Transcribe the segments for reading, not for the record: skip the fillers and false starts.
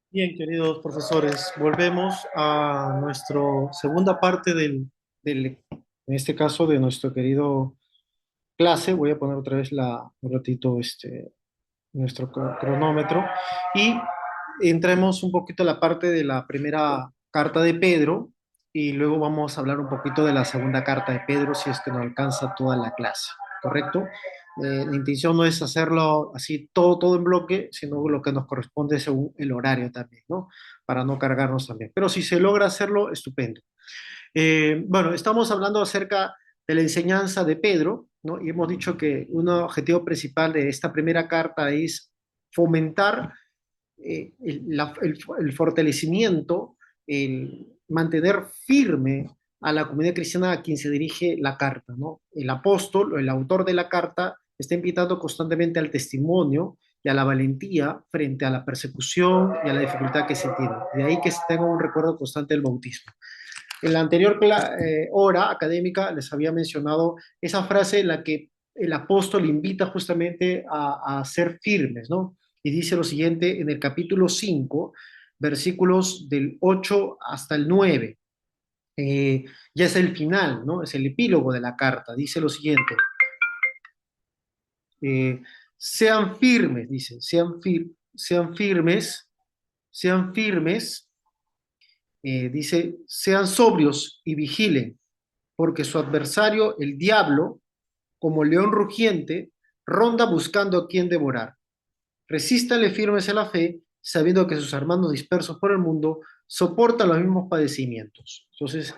Bien, queridos profesores, volvemos a nuestra segunda parte en este caso, de nuestro querido clase. Voy a poner otra vez un ratito nuestro cronómetro y entremos un poquito a la parte de la primera carta de Pedro y luego vamos a hablar un poquito de la segunda carta de Pedro si es que no alcanza toda la clase, ¿correcto? La intención no es hacerlo así todo en bloque, sino lo que nos corresponde según el horario también, ¿no? Para no cargarnos también. Pero si se logra hacerlo, estupendo. Bueno, estamos hablando acerca de la enseñanza de Pedro, ¿no? Y hemos dicho que un objetivo principal de esta primera carta es fomentar el fortalecimiento, el mantener firme a la comunidad cristiana a quien se dirige la carta, ¿no? El apóstol, el autor de la carta, está invitando constantemente al testimonio y a la valentía frente a la persecución y a la dificultad que se tiene. De ahí que se tenga un recuerdo constante del bautismo. En la anterior hora académica les había mencionado esa frase en la que el apóstol invita justamente a ser firmes, ¿no? Y dice lo siguiente en el capítulo 5, versículos del 8 hasta el 9. Ya es el final, ¿no? Es el epílogo de la carta. Dice lo siguiente, eh, sean firmes, dice, sean firmes, dice, sean sobrios y vigilen, porque su adversario, el diablo, como león rugiente, ronda buscando a quien devorar. Resístanle firmes a la fe, sabiendo que sus hermanos dispersos por el mundo soportan los mismos padecimientos. Entonces,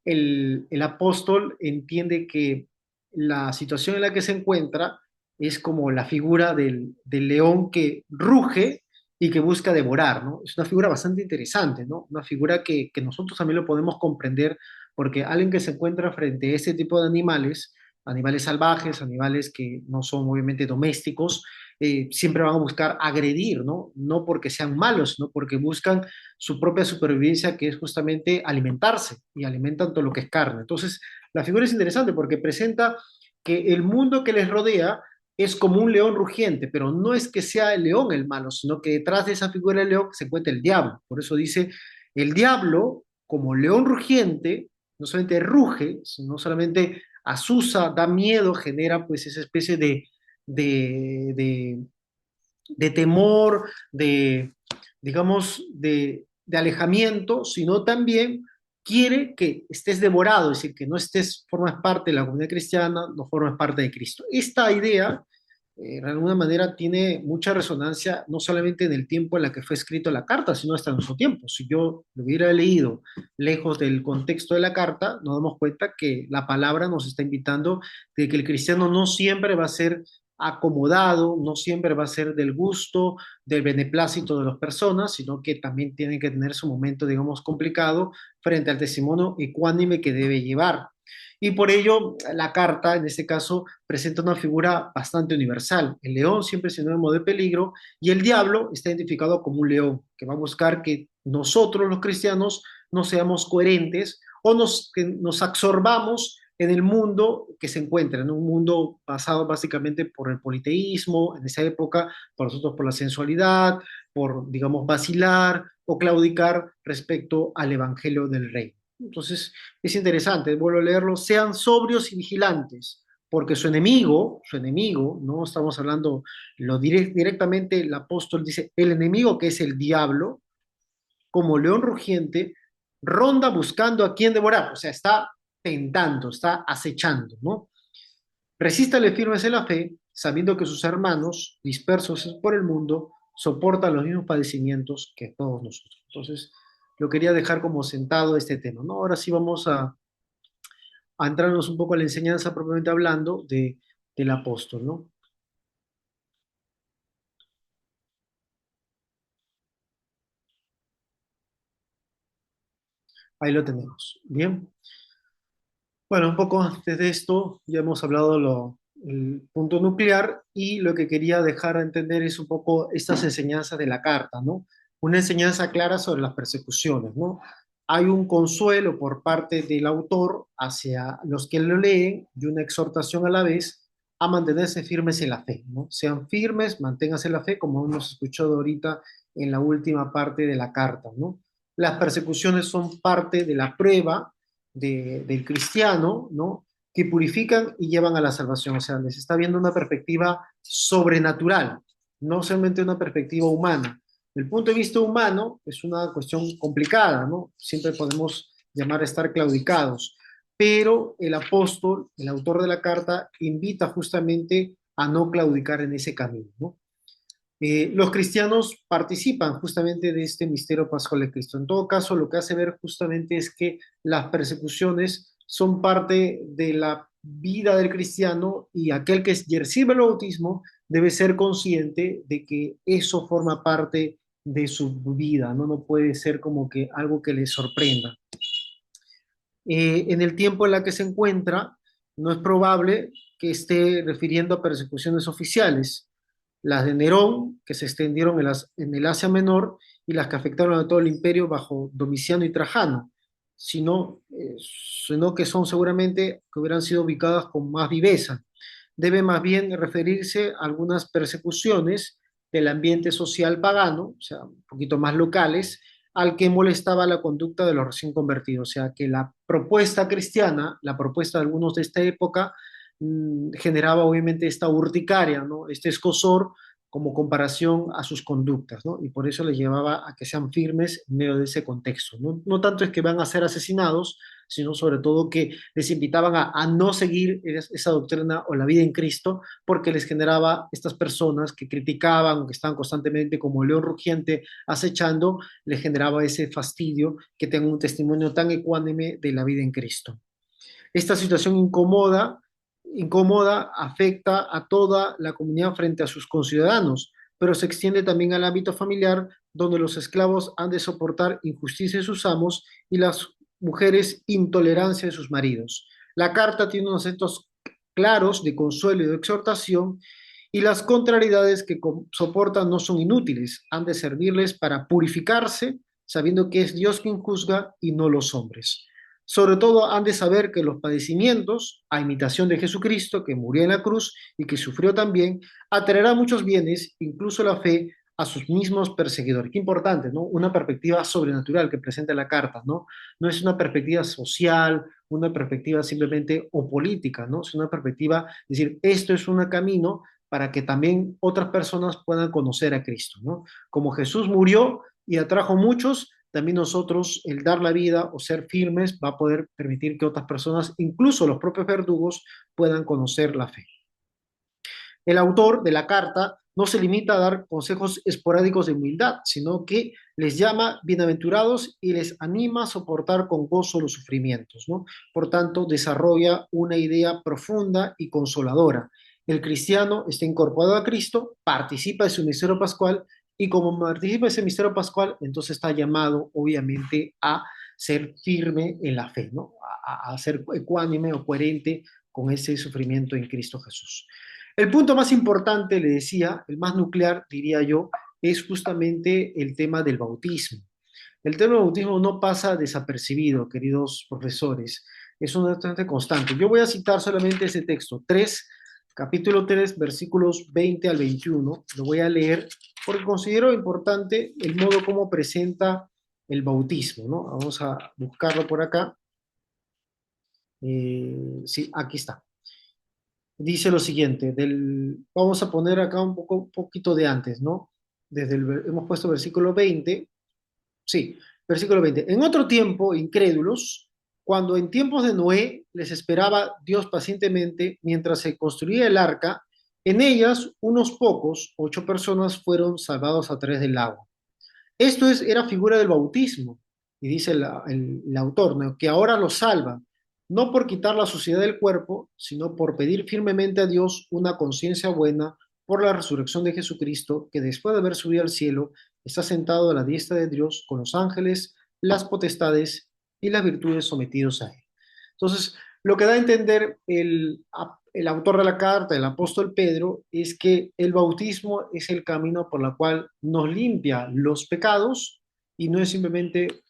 el apóstol entiende que la situación en la que se encuentra es como la figura del león que ruge y que busca devorar, ¿no? Es una figura bastante interesante, ¿no? Una figura que nosotros también lo podemos comprender porque alguien que se encuentra frente a este tipo de animales, animales salvajes, animales que no son obviamente domésticos, siempre van a buscar agredir, ¿no? No porque sean malos, sino porque buscan su propia supervivencia, que es justamente alimentarse, y alimentan todo lo que es carne. Entonces, la figura es interesante porque presenta que el mundo que les rodea es como un león rugiente, pero no es que sea el león el malo, sino que detrás de esa figura del león se encuentra el diablo. Por eso dice, el diablo, como león rugiente, no solamente ruge, no solamente asusa, da miedo, genera pues esa especie de, de, de temor, digamos, de alejamiento, sino también quiere que estés devorado, es decir, que no estés, formas parte de la comunidad cristiana, no formas parte de Cristo. Esta idea, de alguna manera, tiene mucha resonancia, no solamente en el tiempo en la que fue escrita la carta, sino hasta nuestro tiempo. Si yo lo hubiera leído lejos del contexto de la carta, nos damos cuenta que la palabra nos está invitando de que el cristiano no siempre va a ser acomodado, no siempre va a ser del gusto, del beneplácito de las personas, sino que también tiene que tener su momento, digamos, complicado frente al testimonio ecuánime que debe llevar. Y por ello, la carta, en este caso, presenta una figura bastante universal. El león siempre es sinónimo de peligro y el diablo está identificado como un león, que va a buscar que nosotros, los cristianos, no seamos coherentes o que nos absorbamos en el mundo que se encuentra, en un mundo basado básicamente por el politeísmo, en esa época, por nosotros por la sensualidad, por, digamos, vacilar o claudicar respecto al Evangelio del Rey. Entonces, es interesante, vuelvo a leerlo, sean sobrios y vigilantes, porque su enemigo, no estamos hablando, directamente el apóstol dice, el enemigo que es el diablo, como león rugiente, ronda buscando a quien devorar, o sea, está tentando, está acechando, ¿no? Resístale firmes en la fe, sabiendo que sus hermanos, dispersos por el mundo, soportan los mismos padecimientos que todos nosotros. Entonces, lo quería dejar como sentado este tema, ¿no? Ahora sí vamos a entrarnos un poco a la enseñanza propiamente hablando del apóstol, ¿no? Ahí lo tenemos. Bien. Bueno, un poco antes de esto ya hemos hablado el punto nuclear y lo que quería dejar a entender es un poco estas enseñanzas de la carta, ¿no? Una enseñanza clara sobre las persecuciones, ¿no? Hay un consuelo por parte del autor hacia los que lo leen y una exhortación a la vez a mantenerse firmes en la fe, ¿no? Sean firmes, manténganse en la fe, como hemos escuchado ahorita en la última parte de la carta, ¿no? Las persecuciones son parte de la prueba del cristiano, ¿no? Que purifican y llevan a la salvación. O sea, les está viendo una perspectiva sobrenatural, no solamente una perspectiva humana. Del punto de vista humano, es una cuestión complicada, ¿no? Siempre podemos llamar a estar claudicados, pero el apóstol, el autor de la carta, invita justamente a no claudicar en ese camino, ¿no? Los cristianos participan justamente de este misterio pascual de Cristo. En todo caso, lo que hace ver justamente es que las persecuciones son parte de la vida del cristiano y aquel que recibe el bautismo debe ser consciente de que eso forma parte de su vida, ¿no? No puede ser como que algo que le sorprenda. En el tiempo en la que se encuentra, no es probable que esté refiriendo a persecuciones oficiales, las de Nerón, que se extendieron en el Asia Menor, y las que afectaron a todo el imperio bajo Domiciano y Trajano, sino que son seguramente que hubieran sido ubicadas con más viveza. Debe más bien referirse a algunas persecuciones del ambiente social pagano, o sea, un poquito más locales, al que molestaba la conducta de los recién convertidos. O sea, que la propuesta cristiana, la propuesta de algunos de esta época, generaba obviamente esta urticaria, ¿no? Este escozor como comparación a sus conductas, ¿no? Y por eso les llevaba a que sean firmes en medio de ese contexto, ¿no? No tanto es que van a ser asesinados, sino sobre todo que les invitaban a no seguir esa doctrina o la vida en Cristo, porque les generaba estas personas que criticaban, que estaban constantemente como león rugiente acechando, les generaba ese fastidio que tengan un testimonio tan ecuánime de la vida en Cristo. Esta situación incómoda afecta a toda la comunidad frente a sus conciudadanos, pero se extiende también al ámbito familiar, donde los esclavos han de soportar injusticia de sus amos y las mujeres intolerancia de sus maridos. La carta tiene unos acentos claros de consuelo y de exhortación, y las contrariedades que soportan no son inútiles, han de servirles para purificarse, sabiendo que es Dios quien juzga y no los hombres. Sobre todo han de saber que los padecimientos, a imitación de Jesucristo, que murió en la cruz y que sufrió también, atraerá muchos bienes, incluso la fe, a sus mismos perseguidores. Qué importante, ¿no? Una perspectiva sobrenatural que presenta la carta, ¿no? No es una perspectiva social, una perspectiva simplemente o política, ¿no? Es una perspectiva, es decir, esto es un camino para que también otras personas puedan conocer a Cristo, ¿no? Como Jesús murió y atrajo muchos, también nosotros el dar la vida o ser firmes va a poder permitir que otras personas, incluso los propios verdugos, puedan conocer la fe. El autor de la carta no se limita a dar consejos esporádicos de humildad, sino que les llama bienaventurados y les anima a soportar con gozo los sufrimientos, ¿no? Por tanto, desarrolla una idea profunda y consoladora. El cristiano está incorporado a Cristo, participa de su misterio pascual y como participa de ese misterio pascual, entonces está llamado, obviamente, a ser firme en la fe, ¿no? A ser ecuánime o coherente con ese sufrimiento en Cristo Jesús. El punto más importante, le decía, el más nuclear, diría yo, es justamente el tema del bautismo. El tema del bautismo no pasa desapercibido, queridos profesores, es una constante. Yo voy a citar solamente ese texto, capítulo 3, versículos 20 al 21. Lo voy a leer porque considero importante el modo como presenta el bautismo, ¿no? Vamos a buscarlo por acá. Sí, aquí está. Dice lo siguiente, vamos a poner acá un poquito de antes, ¿no? Hemos puesto versículo 20, sí, versículo 20. En otro tiempo, incrédulos, cuando en tiempos de Noé les esperaba Dios pacientemente mientras se construía el arca, en ellas unos pocos, 8 personas, fueron salvados a través del agua. Era figura del bautismo, y dice el autor, ¿no? Que ahora los salva, no por quitar la suciedad del cuerpo, sino por pedir firmemente a Dios una conciencia buena por la resurrección de Jesucristo, que después de haber subido al cielo, está sentado a la diestra de Dios con los ángeles, las potestades y las virtudes sometidos a él. Entonces, lo que da a entender el autor de la carta, el apóstol Pedro, es que el bautismo es el camino por el cual nos limpia los pecados y no es simplemente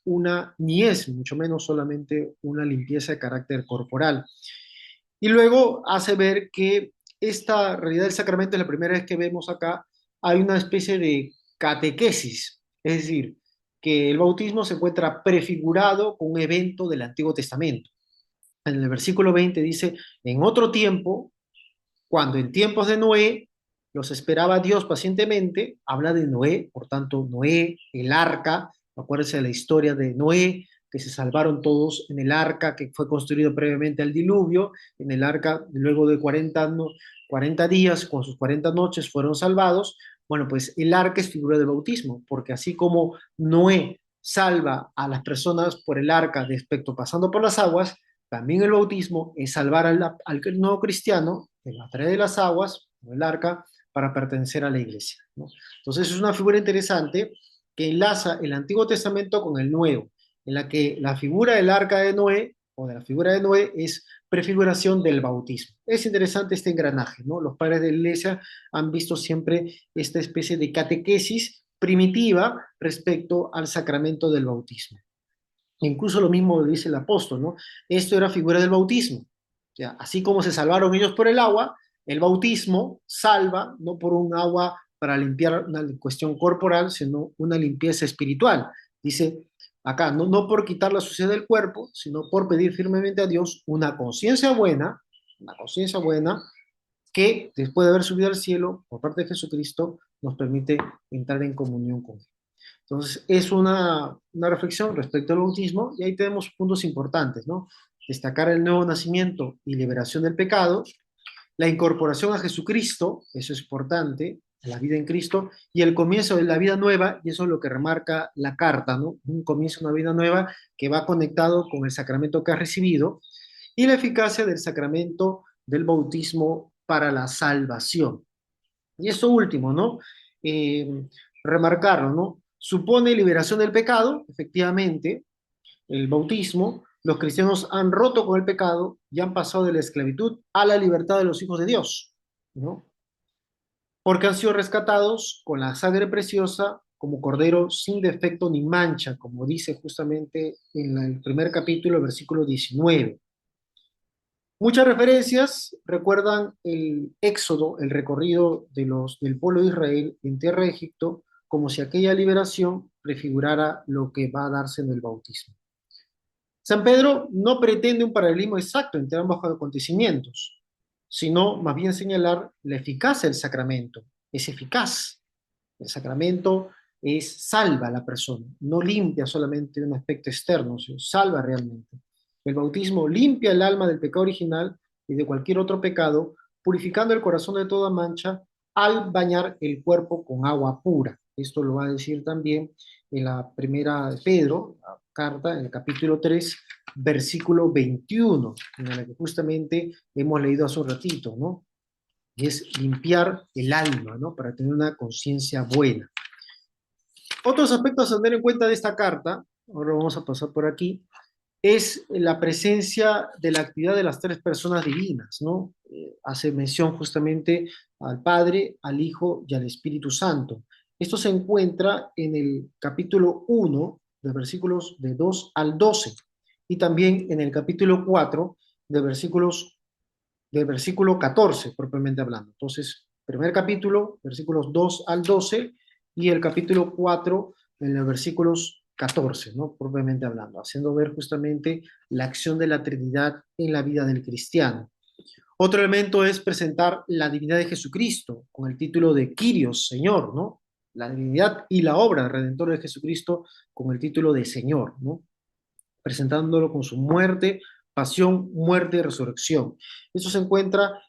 ni es mucho menos solamente una limpieza de carácter corporal. Y luego hace ver que esta realidad del sacramento es la primera vez que vemos acá, hay una especie de catequesis, es decir, que el bautismo se encuentra prefigurado con un evento del Antiguo Testamento. En el versículo 20 dice, en otro tiempo, cuando en tiempos de Noé los esperaba Dios pacientemente, habla de Noé, por tanto, Noé, el arca, acuérdense de la historia de Noé, que se salvaron todos en el arca que fue construido previamente al diluvio, en el arca luego de 40, 40 días, con sus 40 noches fueron salvados. Bueno, pues el arca es figura del bautismo, porque así como Noé salva a las personas por el arca de aspecto pasando por las aguas, también el bautismo es salvar al nuevo cristiano a través de las aguas, el arca, para pertenecer a la iglesia, ¿no? Entonces es una figura interesante que enlaza el Antiguo Testamento con el Nuevo, en la que la figura del arca de Noé o de la figura de Noé es prefiguración del bautismo. Es interesante este engranaje, ¿no? Los padres de la iglesia han visto siempre esta especie de catequesis primitiva respecto al sacramento del bautismo. Incluso lo mismo dice el apóstol, ¿no? Esto era figura del bautismo. O sea, así como se salvaron ellos por el agua, el bautismo salva no por un agua para limpiar una cuestión corporal, sino una limpieza espiritual. Dice acá, no por quitar la suciedad del cuerpo, sino por pedir firmemente a Dios una conciencia buena que después de haber subido al cielo por parte de Jesucristo nos permite entrar en comunión con Él. Entonces, es una reflexión respecto al bautismo y ahí tenemos puntos importantes, ¿no? Destacar el nuevo nacimiento y liberación del pecado, la incorporación a Jesucristo, eso es importante, la vida en Cristo, y el comienzo de la vida nueva, y eso es lo que remarca la carta, ¿no? Un comienzo de una vida nueva que va conectado con el sacramento que has recibido, y la eficacia del sacramento del bautismo para la salvación. Y esto último, ¿no? Remarcarlo, ¿no? Supone liberación del pecado, efectivamente, el bautismo, los cristianos han roto con el pecado y han pasado de la esclavitud a la libertad de los hijos de Dios, ¿no? Porque han sido rescatados con la sangre preciosa como cordero sin defecto ni mancha, como dice justamente en el primer capítulo, versículo 19. Muchas referencias recuerdan el éxodo, el recorrido del pueblo de Israel en tierra de Egipto, como si aquella liberación prefigurara lo que va a darse en el bautismo. San Pedro no pretende un paralelismo exacto entre ambos acontecimientos, sino más bien señalar la eficacia del sacramento. Es eficaz. El sacramento salva a la persona, no limpia solamente un aspecto externo, sino salva realmente. El bautismo limpia el alma del pecado original y de cualquier otro pecado, purificando el corazón de toda mancha al bañar el cuerpo con agua pura. Esto lo va a decir también en la primera de Pedro, la carta, en el capítulo 3, versículo 21, en la que justamente hemos leído hace un ratito, ¿no? Y es limpiar el alma, ¿no? Para tener una conciencia buena. Otros aspectos a tener en cuenta de esta carta, ahora vamos a pasar por aquí, es la presencia de la actividad de las tres personas divinas, ¿no? Hace mención justamente al Padre, al Hijo y al Espíritu Santo. Esto se encuentra en el capítulo 1, de versículos de 2 al 12, y también en el capítulo 4, de del versículo 14, propiamente hablando. Entonces, primer capítulo, versículos 2 al 12, y el capítulo 4, en los versículos 14, ¿no? Propiamente hablando, haciendo ver justamente la acción de la Trinidad en la vida del cristiano. Otro elemento es presentar la divinidad de Jesucristo, con el título de Kyrios, Señor, ¿no? La divinidad y la obra del Redentor de Jesucristo con el título de Señor, ¿no? Presentándolo con su muerte, pasión, muerte y resurrección. Eso se encuentra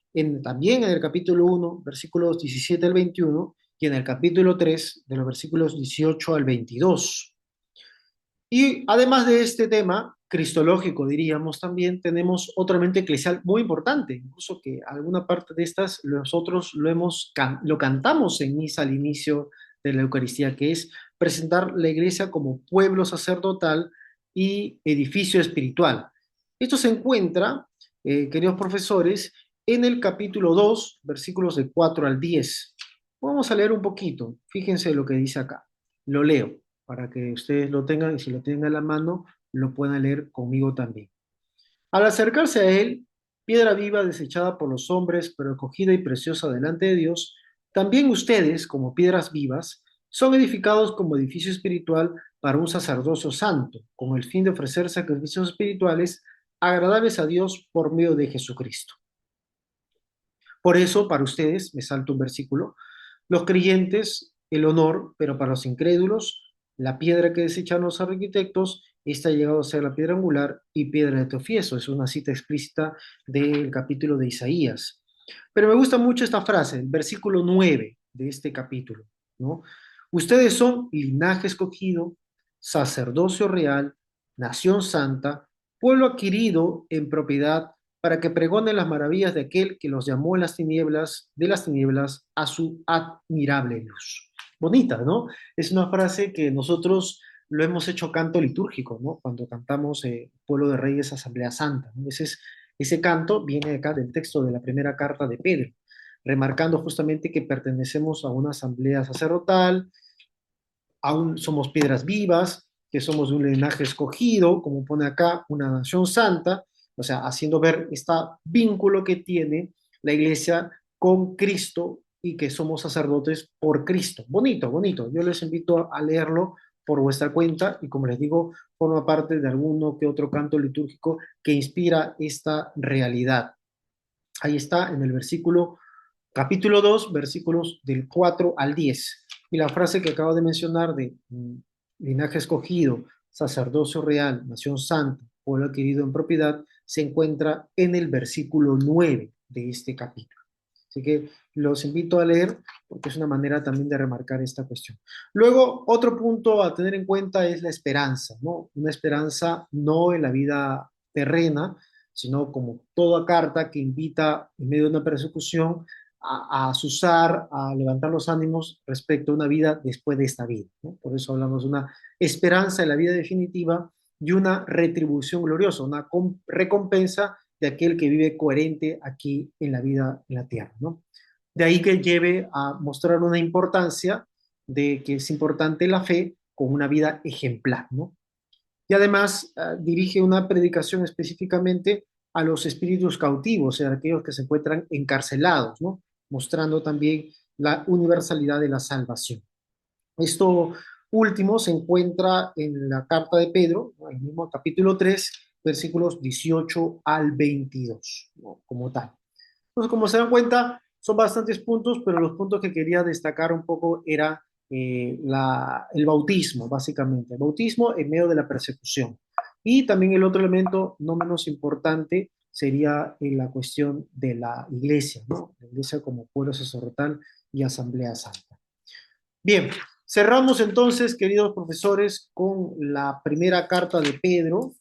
también en el capítulo 1, versículos 17 al 21, y en el capítulo 3, de los versículos 18 al 22. Y además de este tema cristológico, diríamos también, tenemos otra mente eclesial muy importante, incluso que alguna parte de estas nosotros lo cantamos en misa al inicio de la Eucaristía, que es presentar la iglesia como pueblo sacerdotal y edificio espiritual. Esto se encuentra, queridos profesores, en el capítulo 2, versículos de 4 al 10. Vamos a leer un poquito, fíjense lo que dice acá, lo leo para que ustedes lo tengan y si lo tienen a la mano, lo puedan leer conmigo también. Al acercarse a él, piedra viva desechada por los hombres, pero escogida y preciosa delante de Dios, también ustedes, como piedras vivas, son edificados como edificio espiritual para un sacerdocio santo, con el fin de ofrecer sacrificios espirituales agradables a Dios por medio de Jesucristo. Por eso, para ustedes, me salto un versículo, los creyentes, el honor, pero para los incrédulos, la piedra que desechan los arquitectos, esta ha llegado a ser la piedra angular y piedra de tropiezo. Es una cita explícita del capítulo de Isaías. Pero me gusta mucho esta frase, el versículo 9 de este capítulo, ¿no? Ustedes son linaje escogido, sacerdocio real, nación santa, pueblo adquirido en propiedad para que pregonen las maravillas de aquel que los llamó en las tinieblas, de las tinieblas a su admirable luz. Bonita, ¿no? Es una frase que nosotros lo hemos hecho canto litúrgico, ¿no? Cuando cantamos Pueblo de Reyes, Asamblea Santa, ¿no? Ese canto viene acá del texto de la primera carta de Pedro, remarcando justamente que pertenecemos a una asamblea sacerdotal, aún somos piedras vivas, que somos de un linaje escogido, como pone acá, una nación santa, o sea, haciendo ver este vínculo que tiene la iglesia con Cristo y que somos sacerdotes por Cristo. Bonito, bonito. Yo les invito a leerlo por vuestra cuenta y como les digo, forma parte de alguno que otro canto litúrgico que inspira esta realidad. Ahí está en el versículo, capítulo 2 versículos del 4 al 10. Y la frase que acabo de mencionar de linaje escogido, sacerdocio real, nación santa, pueblo adquirido en propiedad, se encuentra en el versículo 9 de este capítulo. Así que los invito a leer porque es una manera también de remarcar esta cuestión. Luego, otro punto a tener en cuenta es la esperanza, ¿no? Una esperanza no en la vida terrena, sino como toda carta que invita en medio de una persecución a asusar, a levantar los ánimos respecto a una vida después de esta vida, ¿no? Por eso hablamos de una esperanza en la vida definitiva y una retribución gloriosa, una recompensa de aquel que vive coherente aquí en la vida en la tierra, ¿no? De ahí que lleve a mostrar una importancia de que es importante la fe con una vida ejemplar, ¿no? Y además dirige una predicación específicamente a los espíritus cautivos, o sea, aquellos que se encuentran encarcelados, ¿no? Mostrando también la universalidad de la salvación. Esto último se encuentra en la carta de Pedro, ¿no? El mismo capítulo 3, versículos 18 al 22, ¿no? Como tal. Entonces, como se dan cuenta, son bastantes puntos, pero los puntos que quería destacar un poco era el bautismo, básicamente. El bautismo en medio de la persecución. Y también el otro elemento, no menos importante, sería la cuestión de la iglesia, ¿no? La iglesia como pueblo sacerdotal y asamblea santa. Bien, cerramos entonces, queridos profesores, con la primera carta de Pedro.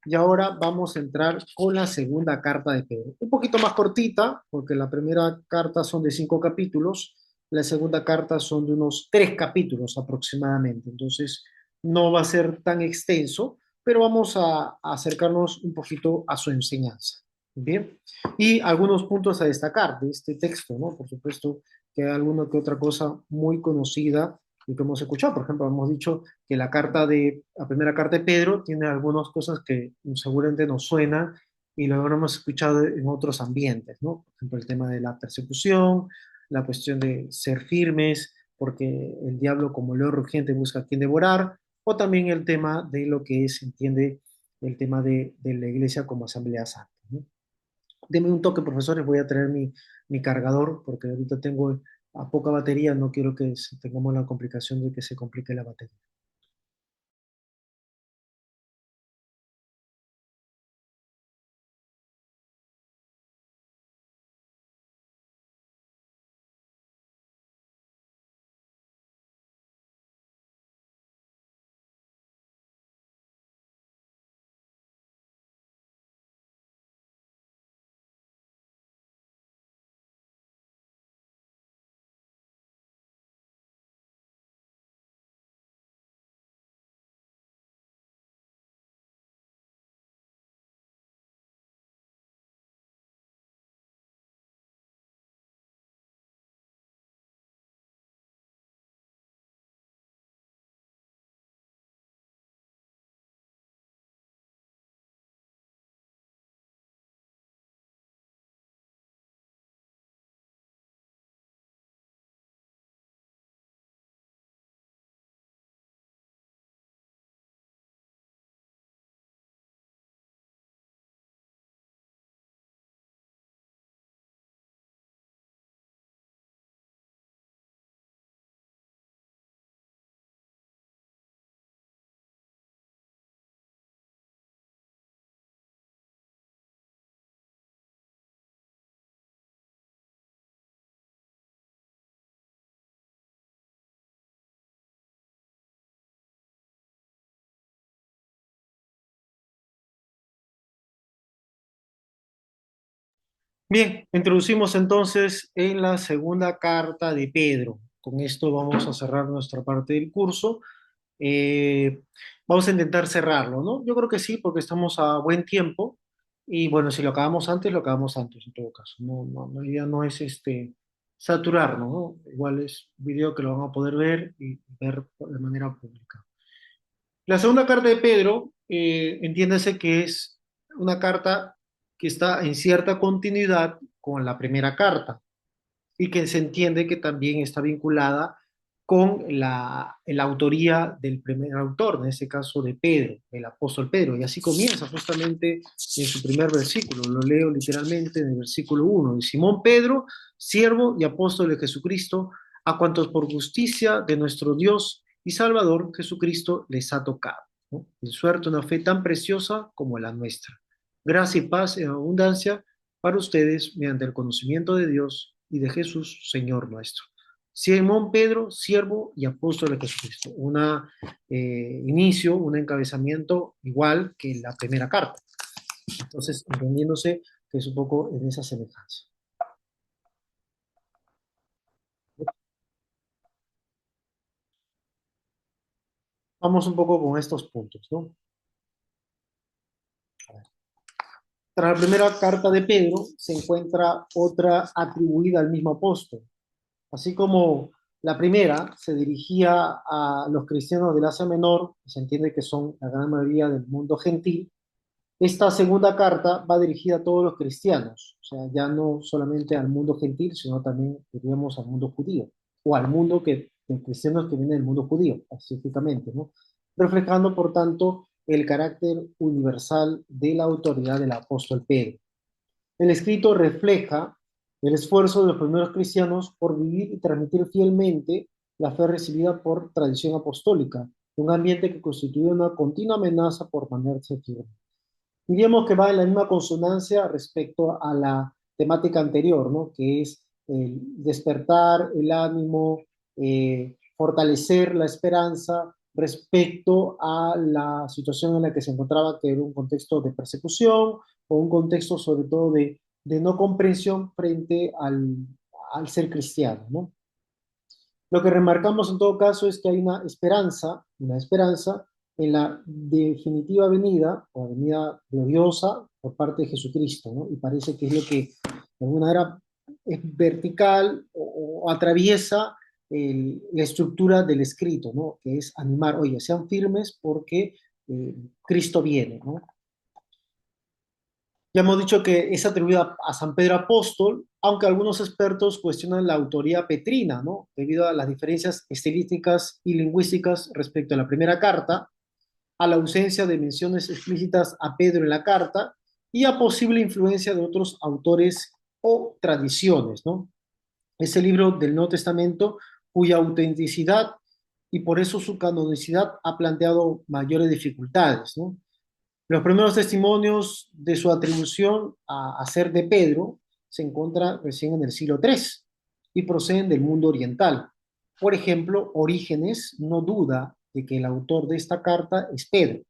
Y ahora vamos a entrar con la segunda carta de Pedro. Un poquito más cortita, porque la primera carta son de 5 capítulos, la segunda carta son de unos 3 capítulos aproximadamente. Entonces, no va a ser tan extenso, pero vamos a acercarnos un poquito a su enseñanza. Bien, y algunos puntos a destacar de este texto, ¿no? Por supuesto que hay alguna que otra cosa muy conocida y que hemos escuchado. Por ejemplo, hemos dicho que la primera carta de Pedro tiene algunas cosas que seguramente nos suenan y lo hemos escuchado en otros ambientes, ¿no? Por ejemplo, el tema de la persecución, la cuestión de ser firmes, porque el diablo como león rugiente busca a quien devorar, o también el tema de lo que es, entiende, el tema de la iglesia como asamblea santa, ¿no? Deme un toque, profesores, voy a traer mi cargador porque ahorita tengo a poca batería, no quiero que tengamos la complicación de que se complique la batería. Bien, introducimos entonces en la segunda carta de Pedro. Con esto vamos a cerrar nuestra parte del curso. Eh, Vamos a intentar cerrarlo, ¿no? Yo creo que sí, porque estamos a buen tiempo. Y bueno, si lo acabamos antes, lo acabamos antes, en todo caso. La idea no es saturarnos, ¿no? Igual es un video que lo van a poder ver y ver de manera pública. La segunda carta de Pedro, entiéndase que es una carta que está en cierta continuidad con la primera carta y que se entiende que también está vinculada con la autoría del primer autor, en este caso de Pedro, el apóstol Pedro. Y así comienza justamente en su primer versículo, lo leo literalmente en el versículo 1, de Simón Pedro, siervo y apóstol de Jesucristo, a cuantos por justicia de nuestro Dios y Salvador Jesucristo les ha tocado, ¿no? En suerte una fe tan preciosa como la nuestra. Gracia y paz en abundancia para ustedes mediante el conocimiento de Dios y de Jesús, Señor nuestro. Simón Pedro, siervo y apóstol de Jesucristo. Un inicio, un encabezamiento igual que la primera carta. Entonces, entendiéndose que es un poco en esa semejanza. Vamos un poco con estos puntos, ¿no? Tras la primera carta de Pedro se encuentra otra atribuida al mismo apóstol. Así como la primera se dirigía a los cristianos del Asia Menor, se entiende que son la gran mayoría del mundo gentil, esta segunda carta va dirigida a todos los cristianos, o sea, ya no solamente al mundo gentil, sino también, diríamos, al mundo judío, o al mundo de cristianos que vienen del mundo judío, específicamente, ¿no? Reflejando, por tanto, el carácter universal de la autoridad del apóstol Pedro. El escrito refleja el esfuerzo de los primeros cristianos por vivir y transmitir fielmente la fe recibida por tradición apostólica, un ambiente que constituye una continua amenaza por mantenerse firme. Diríamos que va en la misma consonancia respecto a la temática anterior, ¿no? Que es despertar el ánimo, fortalecer la esperanza respecto a la situación en la que se encontraba, que era un contexto de persecución o un contexto sobre todo de no comprensión frente al ser cristiano, ¿no? Lo que remarcamos en todo caso es que hay una esperanza en la definitiva venida o venida gloriosa por parte de Jesucristo, ¿no? Y parece que es lo que de alguna manera es vertical o atraviesa la estructura del escrito, ¿no? Que es animar, oye, sean firmes porque Cristo viene, ¿no? Ya hemos dicho que es atribuida a San Pedro Apóstol, aunque algunos expertos cuestionan la autoría petrina, ¿no? Debido a las diferencias estilísticas y lingüísticas respecto a la primera carta, a la ausencia de menciones explícitas a Pedro en la carta y a posible influencia de otros autores o tradiciones, ¿no? Es el libro del Nuevo Testamento cuya autenticidad y por eso su canonicidad ha planteado mayores dificultades, ¿no? Los primeros testimonios de su atribución a ser de Pedro se encuentran recién en el siglo III y proceden del mundo oriental. Por ejemplo, Orígenes no duda de que el autor de esta carta es Pedro,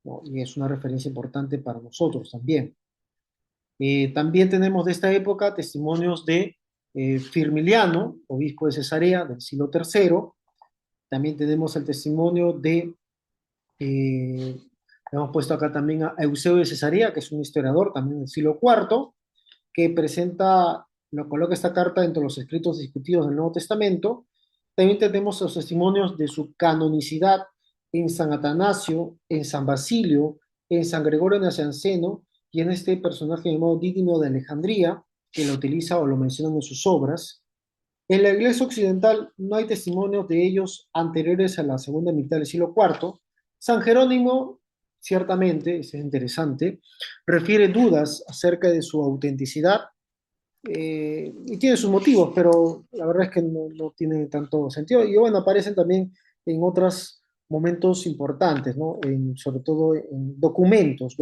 ¿no? Y es una referencia importante para nosotros también. También tenemos de esta época testimonios de Firmiliano, obispo de Cesarea del siglo III. También tenemos el testimonio de eh, hemos puesto acá también a Eusebio de Cesarea, que es un historiador también del siglo IV, que presenta, lo coloca esta carta entre los escritos discutidos del Nuevo Testamento. También tenemos los testimonios de su canonicidad en San Atanasio, en San Basilio, en San Gregorio Nacianceno y en este personaje llamado Dídimo de Alejandría, que lo utiliza o lo menciona en sus obras. En la Iglesia Occidental no hay testimonios de ellos anteriores a la segunda mitad del siglo IV. San Jerónimo, ciertamente, es interesante, refiere dudas acerca de su autenticidad y tiene sus motivos, pero la verdad es que no tiene tanto sentido. Y bueno, aparecen también en otros momentos importantes, ¿no? Sobre todo en documentos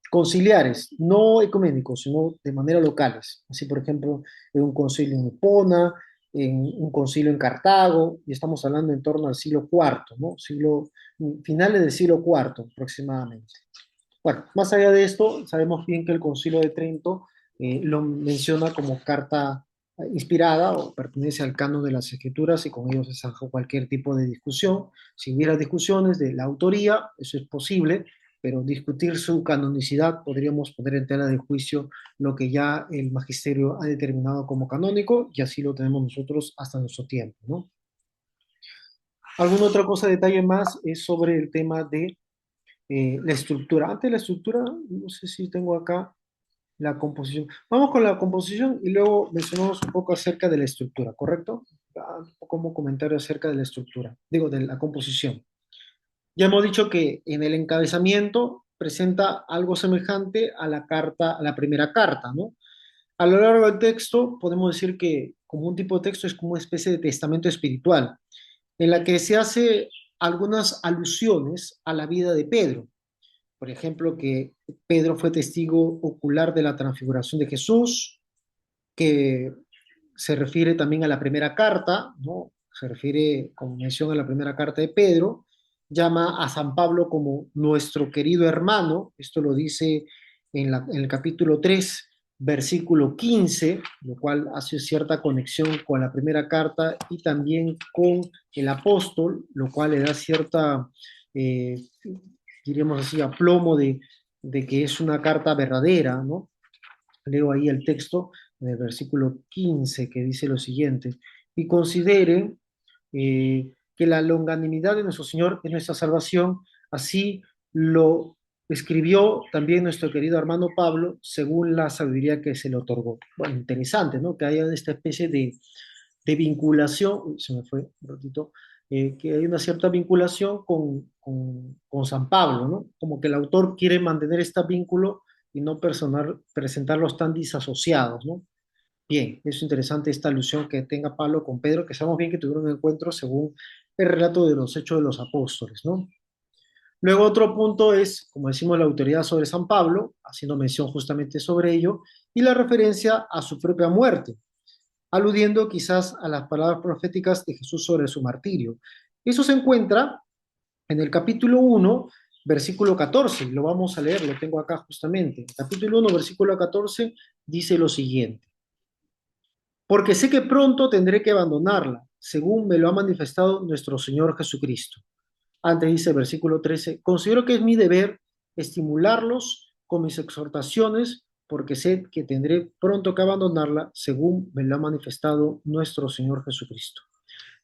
conciliares, no ecuménicos, sino de manera locales. Así, por ejemplo, en un concilio en Hipona, en un concilio en Cartago, y estamos hablando en torno al siglo IV, ¿no? Finales del siglo IV aproximadamente. Bueno, más allá de esto, sabemos bien que el Concilio de Trento lo menciona como carta inspirada o pertenece al canon de las escrituras y con ello se zanja cualquier tipo de discusión. Si hubiera discusiones de la autoría, eso es posible, pero discutir su canonicidad podríamos poner en tela de juicio lo que ya el magisterio ha determinado como canónico y así lo tenemos nosotros hasta nuestro tiempo, ¿no? ¿Alguna otra cosa, detalle más es sobre el tema de la estructura? Antes de la estructura, no sé si tengo acá la composición. Vamos con la composición y luego mencionamos un poco acerca de la estructura, ¿correcto? Como comentario acerca de la estructura, digo, de la composición. Ya hemos dicho que en el encabezamiento presenta algo semejante a la carta, a la primera carta, ¿no? A lo largo del texto podemos decir que como un tipo de texto es como una especie de testamento espiritual, en la que se hace algunas alusiones a la vida de Pedro. Por ejemplo, que Pedro fue testigo ocular de la transfiguración de Jesús, que se refiere también a la primera carta, ¿no? Se refiere, como mención, a la primera carta de Pedro, llama a San Pablo como nuestro querido hermano, esto lo dice en el capítulo 3, versículo 15, lo cual hace cierta conexión con la primera carta y también con el apóstol, lo cual le da cierta, eh, diríamos así, aplomo de que es una carta verdadera, ¿no? Leo ahí el texto en el versículo 15 que dice lo siguiente, y consideren que la longanimidad de nuestro Señor es nuestra salvación, así lo escribió también nuestro querido hermano Pablo, según la sabiduría que se le otorgó. Bueno, interesante, ¿no? Que haya esta especie de vinculación, uy, se me fue un ratito, que hay una cierta vinculación con San Pablo, ¿no? Como que el autor quiere mantener este vínculo y no presentarlos tan disasociados, ¿no? Bien, es interesante esta alusión que tenga Pablo con Pedro, que sabemos bien que tuvieron un encuentro según el relato de los Hechos de los Apóstoles, ¿no? Luego otro punto es, como decimos, la autoridad sobre San Pablo, haciendo mención justamente sobre ello, y la referencia a su propia muerte, aludiendo quizás a las palabras proféticas de Jesús sobre su martirio. Eso se encuentra en el capítulo 1, versículo 14, lo vamos a leer, lo tengo acá justamente. El capítulo 1, versículo 14 dice lo siguiente, porque sé que pronto tendré que abandonarla, según me lo ha manifestado nuestro Señor Jesucristo. Antes dice el versículo 13, considero que es mi deber estimularlos con mis exhortaciones, porque sé que tendré pronto que abandonarla, según me lo ha manifestado nuestro Señor Jesucristo.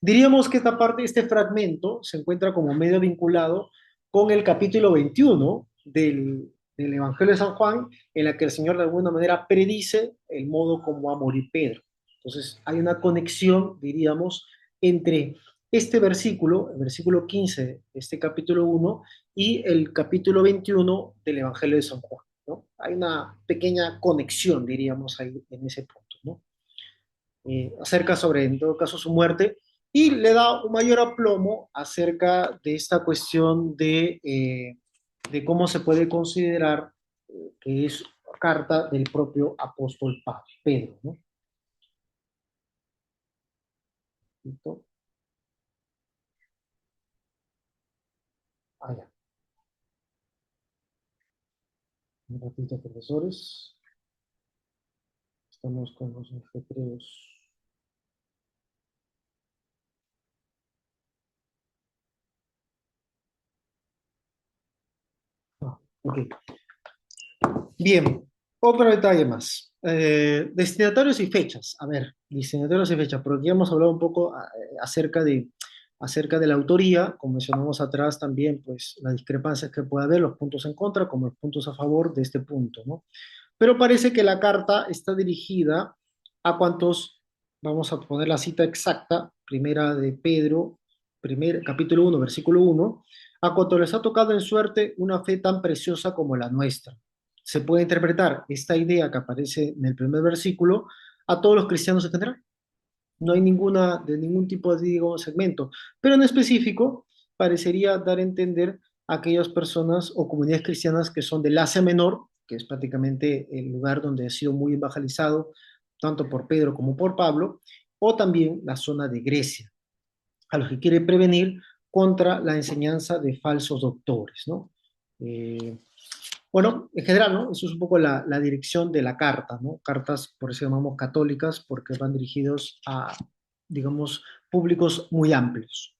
Diríamos que esta parte, este fragmento, se encuentra como medio vinculado con el capítulo 21 del Evangelio de San Juan, en la que el Señor de alguna manera predice el modo como va a morir Pedro. Entonces, hay una conexión, diríamos, entre este versículo, el versículo 15 de este capítulo 1, y el capítulo 21 del Evangelio de San Juan, ¿no? Hay una pequeña conexión, diríamos, ahí en ese punto, ¿no? Acerca sobre, en todo caso, su muerte, y le da un mayor aplomo acerca de esta cuestión de cómo se puede considerar que es carta del propio apóstol Pedro, ¿no? ¿Listo? Ah, ya. Un ratito, profesores. Estamos con los objetivos. Ah, ok. Bien, otro detalle más. Destinatarios y fechas. A ver, destinatarios y fechas, porque ya hemos hablado un poco acerca de la autoría, como mencionamos atrás también, pues las discrepancias que puede haber, los puntos en contra, como los puntos a favor de este punto, ¿no? Pero parece que la carta está dirigida a cuantos, vamos a poner la cita exacta, primera de Pedro, capítulo 1, versículo 1, a cuanto les ha tocado en suerte una fe tan preciosa como la nuestra. Se puede interpretar esta idea que aparece en el primer versículo a todos los cristianos en general. No hay de ningún tipo de, digo, segmento, pero en específico parecería dar a entender a aquellas personas o comunidades cristianas que son del Asia Menor, que es prácticamente el lugar donde ha sido muy evangelizado tanto por Pedro como por Pablo, o también la zona de Grecia, a los que quiere prevenir contra la enseñanza de falsos doctores, ¿no? Eh, Bueno, en general, ¿no? Eso es un poco la dirección de la carta, ¿no? Cartas, por eso llamamos católicas, porque van dirigidos a, digamos, públicos muy amplios.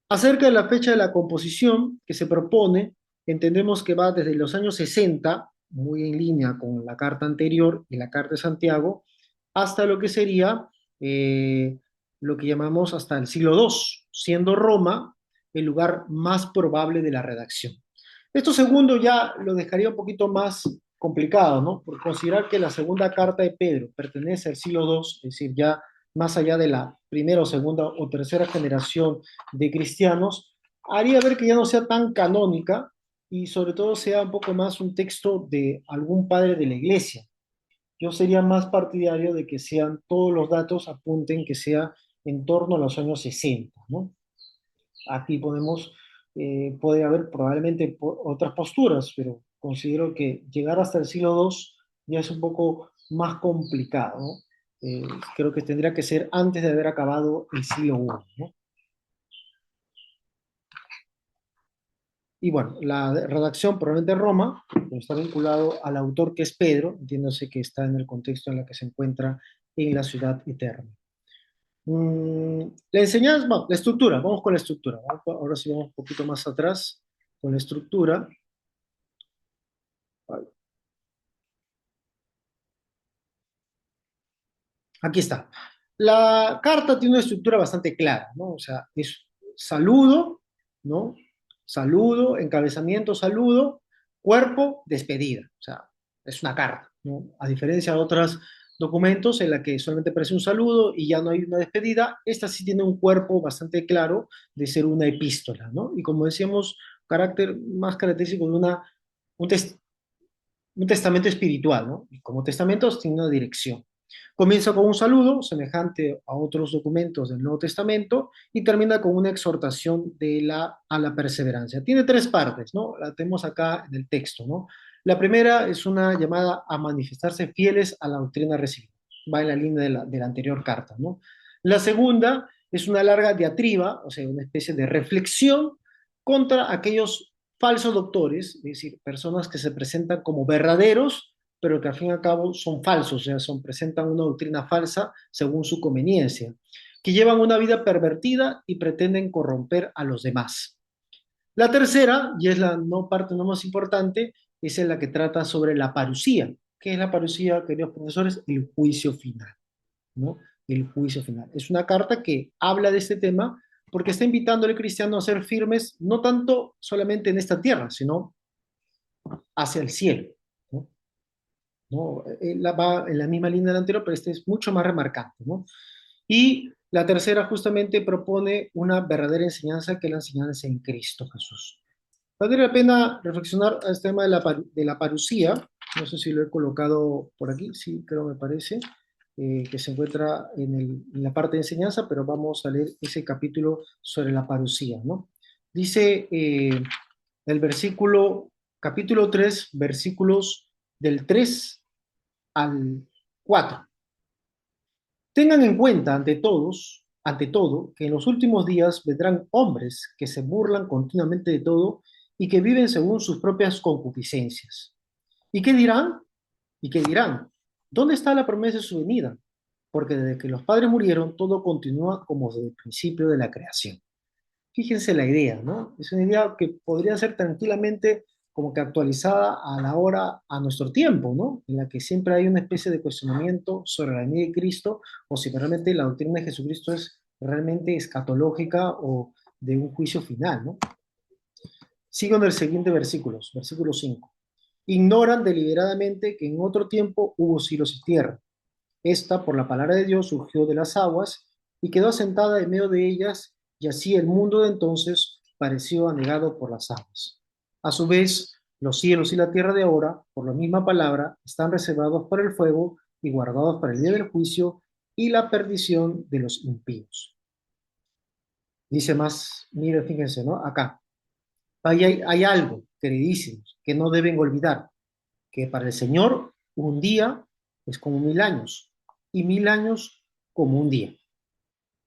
Acerca de la fecha de la composición que se propone, entendemos que va desde los años 60, muy en línea con la carta anterior y la carta de Santiago, hasta lo que sería eh, lo que llamamos hasta el siglo II, siendo Roma el lugar más probable de la redacción. Esto segundo ya lo dejaría un poquito más complicado, ¿no? Por considerar que la segunda carta de Pedro pertenece al siglo II, es decir, ya más allá de la primera o segunda o tercera generación de cristianos, haría ver que ya no sea tan canónica y sobre todo sea un poco más un texto de algún padre de la iglesia. Yo sería más partidario de que sean todos los datos apunten que sea en torno a los años 60, ¿no? Aquí podemos, puede haber probablemente otras posturas, pero considero que llegar hasta el siglo II ya es un poco más complicado, ¿no? Creo que tendría que ser antes de haber acabado el siglo I, ¿no? Y bueno, la redacción probablemente Roma, pero está vinculado al autor que es Pedro, entiéndose que está en el contexto en el que se encuentra en la ciudad eterna. La enseñanza, bueno, la estructura, vamos con la estructura. Ahora sí vamos un poquito más atrás con la estructura. Aquí está. La carta tiene una estructura bastante clara, ¿no? O sea, es saludo, ¿no? Saludo, encabezamiento, saludo, cuerpo, despedida. O sea, es una carta, ¿no? A diferencia de otros documentos en la que solamente aparece un saludo y ya no hay una despedida, esta sí tiene un cuerpo bastante claro de ser una epístola, ¿no? Y como decíamos, carácter más característico de un, tes- un testamento espiritual, ¿no? Y como testamentos tiene una dirección. Comienza con un saludo, semejante a otros documentos del Nuevo Testamento, y termina con una exhortación a la perseverancia. Tiene tres partes, ¿no? La tenemos acá en el texto, ¿no? La primera es una llamada a manifestarse fieles a la doctrina recibida. Va en la línea de la anterior carta, ¿no? La segunda es una larga diatriba, o sea, una especie de reflexión contra aquellos falsos doctores, es decir, personas que se presentan como verdaderos, pero que al fin y al cabo son falsos, o sea, presentan una doctrina falsa según su conveniencia, que llevan una vida pervertida y pretenden corromper a los demás. La tercera, y es la no parte no más importante, es en la que trata sobre la parucía. ¿Qué es la parucía, queridos profesores? El juicio final, ¿no? El juicio final. Es una carta que habla de este tema porque está invitando al cristiano a ser firmes, no tanto solamente en esta tierra, sino hacia el cielo, ¿no? ¿No? Va en la misma línea del anterior, pero este es mucho más remarcante, ¿no? Y la tercera justamente propone una verdadera enseñanza que es la enseñanza en Cristo Jesús. Valdría la pena reflexionar a este tema de la parucía, no sé si lo he colocado por aquí, sí, creo me parece, que se encuentra en la parte de enseñanza, pero vamos a leer ese capítulo sobre la parucía, ¿no? Dice el versículo, capítulo 3 versículos del 3 al 4. Tengan en cuenta ante todo, que en los últimos días vendrán hombres que se burlan continuamente de todo y que viven según sus propias concupiscencias. ¿Y qué dirán? ¿Y qué dirán? ¿Dónde está la promesa de su venida? Porque desde que los padres murieron, todo continúa como desde el principio de la creación. Fíjense la idea, ¿no? Es una idea que podría ser tranquilamente como que actualizada a la hora, a nuestro tiempo, ¿no? En la que siempre hay una especie de cuestionamiento sobre la venida de Cristo o si realmente la doctrina de Jesucristo es realmente escatológica o de un juicio final, ¿no? Sigo en el siguiente versículo, versículo 5. Ignoran deliberadamente que en otro tiempo hubo cielos y tierra. Esta, por la palabra de Dios, surgió de las aguas y quedó asentada en medio de ellas, y así el mundo de entonces pareció anegado por las aguas. A su vez, los cielos y la tierra de ahora, por la misma palabra, están reservados para el fuego y guardados para el día del juicio y la perdición de los impíos. Dice más, mire, fíjense, ¿no? Acá, hay algo, queridísimos, que no deben olvidar, que para el Señor un día es como 1000 años y 1000 años como un día.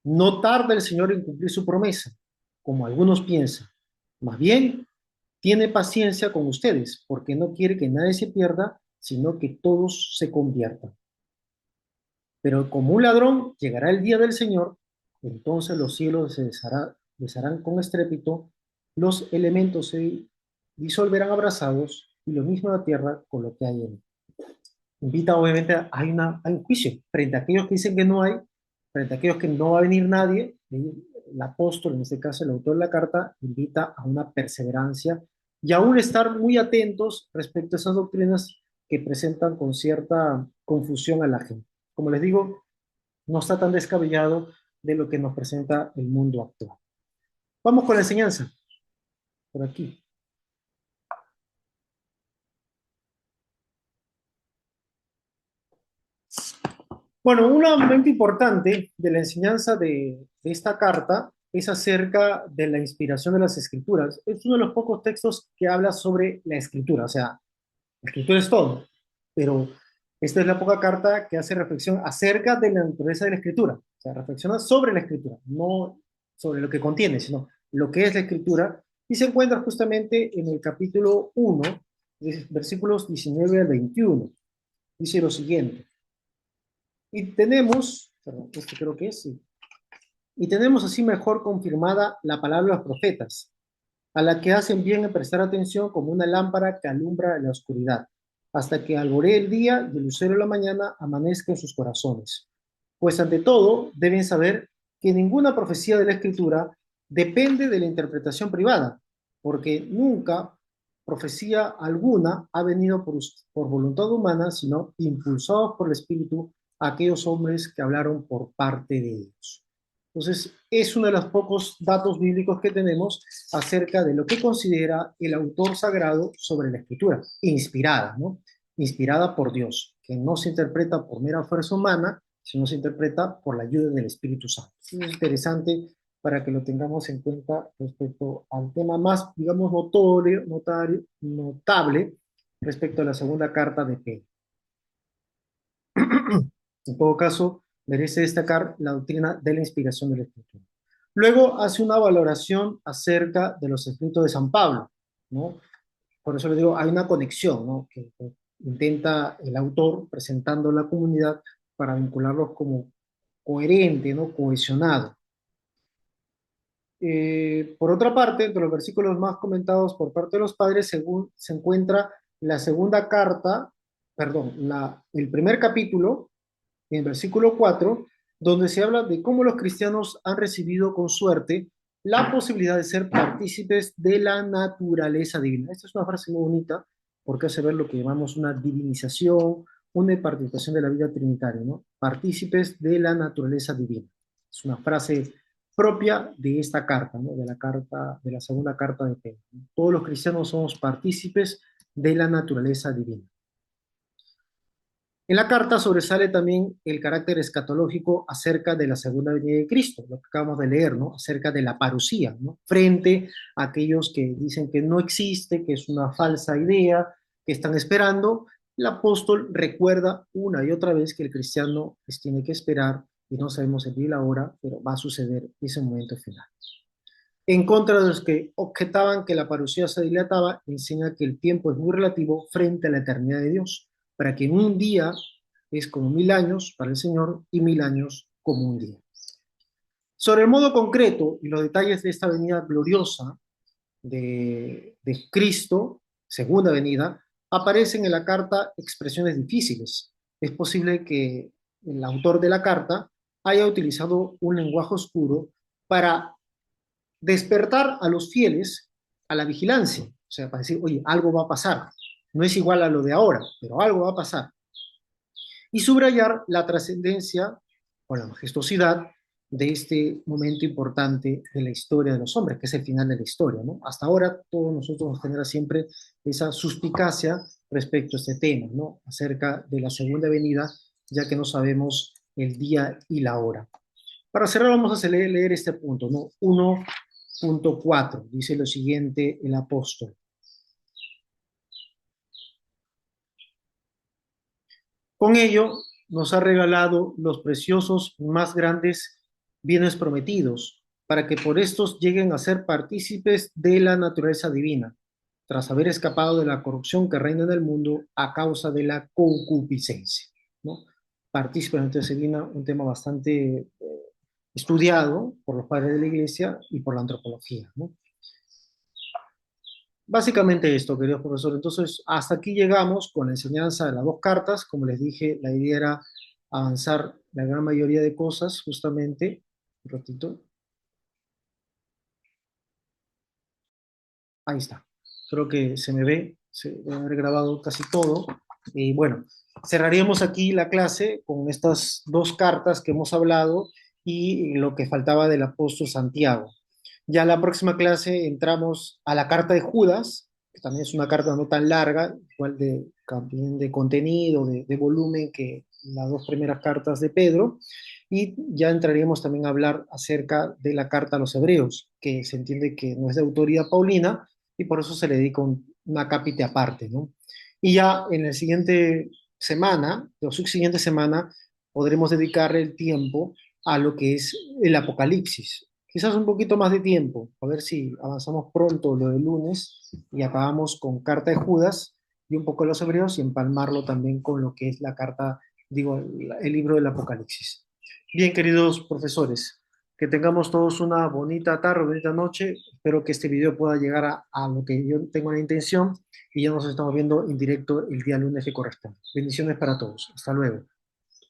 No tarda el Señor en cumplir su promesa, como algunos piensan. Más bien, tiene paciencia con ustedes, porque no quiere que nadie se pierda, sino que todos se conviertan. Pero como un ladrón llegará el día del Señor, entonces los cielos se desharán con estrépito, los elementos se disolverán abrasados, y lo mismo la tierra con lo que hay en él. Invita, obviamente, hay un juicio frente a aquellos que dicen que no hay, frente a aquellos que no va a venir nadie. El apóstol, en este caso el autor de la carta, invita a una perseverancia y aún estar muy atentos respecto a esas doctrinas que presentan con cierta confusión a la gente. Como les digo, no está tan descabellado de lo que nos presenta el mundo actual. Vamos con la enseñanza, por aquí. Bueno, un momento importante de la enseñanza de esta carta es acerca de la inspiración de las escrituras. Es uno de los pocos textos que habla sobre la escritura, o sea, la escritura es todo, pero esta es la poca carta que hace reflexión acerca de la naturaleza de la escritura, o sea, reflexiona sobre la escritura, no sobre lo que contiene, sino lo que es la escritura, y se encuentra justamente en el capítulo 1, versículos 19 al 21. Dice lo siguiente. Y tenemos, perdón, este creo que es, sí. Y tenemos así mejor confirmada la palabra de los profetas, a la que hacen bien en prestar atención como una lámpara que alumbra en la oscuridad, hasta que alboree el día y el lucero de la mañana amanezca en sus corazones. Pues ante todo deben saber que ninguna profecía de la Escritura depende de la interpretación privada, porque nunca profecía alguna ha venido por voluntad humana, sino impulsados por el Espíritu a aquellos hombres que hablaron por parte de ellos. Entonces, es uno de los pocos datos bíblicos que tenemos acerca de lo que considera el autor sagrado sobre la escritura, inspirada, ¿no? Inspirada por Dios, que no se interpreta por mera fuerza humana, sino se interpreta por la ayuda del Espíritu Santo. Es interesante para que lo tengamos en cuenta respecto al tema más, digamos, notable respecto a la segunda carta de Pedro. En todo caso, merece destacar la doctrina de la inspiración de la Escritura. Luego hace una valoración acerca de los escritos de San Pablo, ¿no? Por eso le digo, hay una conexión, ¿no? Que intenta el autor presentando a la comunidad para vincularlos como coherente, ¿no? Cohesionado. Por otra parte, entre los versículos más comentados por parte de los padres, según se encuentra la segunda carta, perdón, el primer capítulo, en el versículo 4, donde se habla de cómo los cristianos han recibido con suerte la posibilidad de ser partícipes de la naturaleza divina. Esta es una frase muy bonita porque hace ver lo que llamamos una divinización, una participación de la vida trinitaria, ¿no? Partícipes de la naturaleza divina. Es una frase propia de esta carta, ¿no? De la segunda carta de Pedro. Todos los cristianos somos partícipes de la naturaleza divina. En la carta sobresale también el carácter escatológico acerca de la segunda venida de Cristo, lo que acabamos de leer, ¿no? Acerca de la parusía, ¿no? Frente a aquellos que dicen que no existe, que es una falsa idea, que están esperando, el apóstol recuerda una y otra vez que el cristiano pues, tiene que esperar, y no sabemos el día y la hora, pero va a suceder ese momento final. En contra de los que objetaban que la parusía se dilataba, enseña que el tiempo es muy relativo frente a la eternidad de Dios, para que en un día es como 1000 años para el Señor y 1000 años como un día. Sobre el modo concreto y los detalles de esta venida gloriosa de Cristo, segunda venida, aparecen en la carta expresiones difíciles. Es posible que el autor de la carta haya utilizado un lenguaje oscuro para despertar a los fieles a la vigilancia, o sea, para decir, oye, algo va a pasar, no es igual a lo de ahora, pero algo va a pasar. Y subrayar la trascendencia o la majestuosidad de este momento importante de la historia de los hombres, que es el final de la historia, ¿no? Hasta ahora todos nosotros nos genera siempre esa suspicacia respecto a este tema, ¿no? Acerca de la segunda venida, ya que no sabemos el día y la hora. Para cerrar vamos a leer este punto, ¿no? 1.4, dice lo siguiente el apóstol. Con ello nos ha regalado los preciosos más grandes bienes prometidos, para que por estos lleguen a ser partícipes de la naturaleza divina, tras haber escapado de la corrupción que reina en el mundo a causa de la concupiscencia, ¿no? Partícipe, entonces se viene un tema bastante estudiado por los padres de la iglesia y por la antropología, ¿no? Básicamente esto, queridos profesores. Entonces, hasta aquí llegamos con la enseñanza de las dos cartas. Como les dije, la idea era avanzar la gran mayoría de cosas, justamente. Un ratito. Ahí está. Creo que se me ve, se debe haber grabado casi todo. Y bueno, cerraríamos aquí la clase con estas dos cartas que hemos hablado y lo que faltaba del apóstol Santiago. Ya en la próxima clase entramos a la carta de Judas, que también es una carta no tan larga, igual de, también de contenido, de volumen que las dos primeras cartas de Pedro, y ya entraríamos también a hablar acerca de la carta a los hebreos, que se entiende que no es de autoría paulina, y por eso se le dedica una cápita aparte, ¿no? Y ya en la siguiente semana, la subsiguiente semana, podremos dedicarle el tiempo a lo que es el Apocalipsis. Quizás un poquito más de tiempo, a ver si avanzamos pronto lo del lunes y acabamos con carta de Judas y un poco de los hebreos y empalmarlo también con lo que es la carta, digo, el libro del Apocalipsis. Bien, queridos profesores, que tengamos todos una bonita tarde, bonita noche. Espero que este video pueda llegar a lo que yo tengo la intención y ya nos estamos viendo en directo el día lunes que corresponde. Bendiciones para todos. Hasta luego.